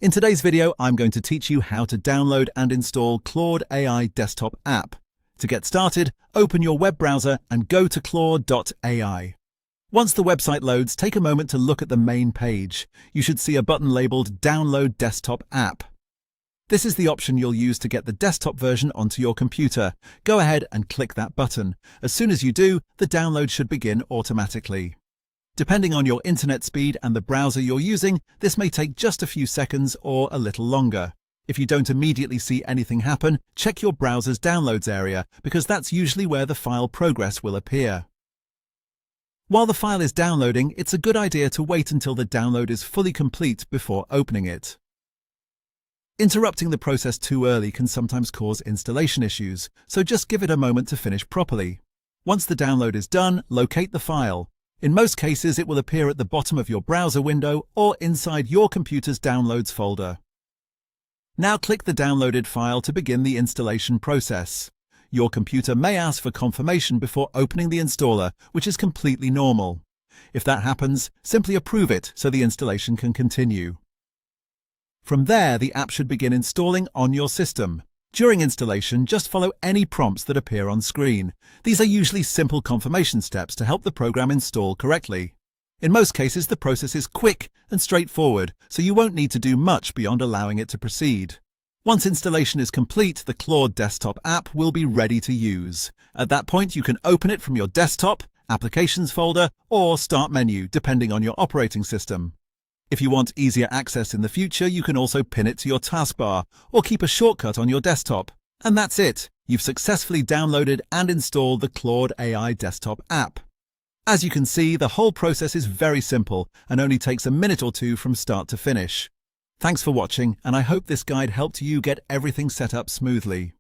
In today's video, I'm going to teach you how to download and install Claude AI desktop app. To get started, open your web browser and go to claude.ai. Once the website loads, take a moment to look at the main page. You should see a button labeled Download Desktop App. This is the option you'll use to get the desktop version onto your computer. Go ahead and click that button. As soon as you do, the download should begin automatically. Depending on your internet speed and the browser you're using, this may take just a few seconds or a little longer. If you don't immediately see anything happen, check your browser's downloads area, because that's usually where the file progress will appear. While the file is downloading, it's a good idea to wait until the download is fully complete before opening it. Interrupting the process too early can sometimes cause installation issues, so just give it a moment to finish properly. Once the download is done, locate the file. In most cases, it will appear at the bottom of your browser window or inside your computer's Downloads folder. Now click the downloaded file to begin the installation process. Your computer may ask for confirmation before opening the installer, which is completely normal. If that happens, simply approve it so the installation can continue. From there, the app should begin installing on your system. During installation, just follow any prompts that appear on screen. These are usually simple confirmation steps to help the program install correctly. In most cases, the process is quick and straightforward, so you won't need to do much beyond allowing it to proceed. Once installation is complete, the Claude desktop app will be ready to use. At that point, you can open it from your desktop, applications folder, or start menu, depending on your operating system. If you want easier access in the future, you can also pin it to your taskbar or keep a shortcut on your desktop. And that's it. You've successfully downloaded and installed the Claude AI desktop app. As you can see, the whole process is very simple and only takes a minute or two from start to finish. Thanks for watching, and I hope this guide helped you get everything set up smoothly.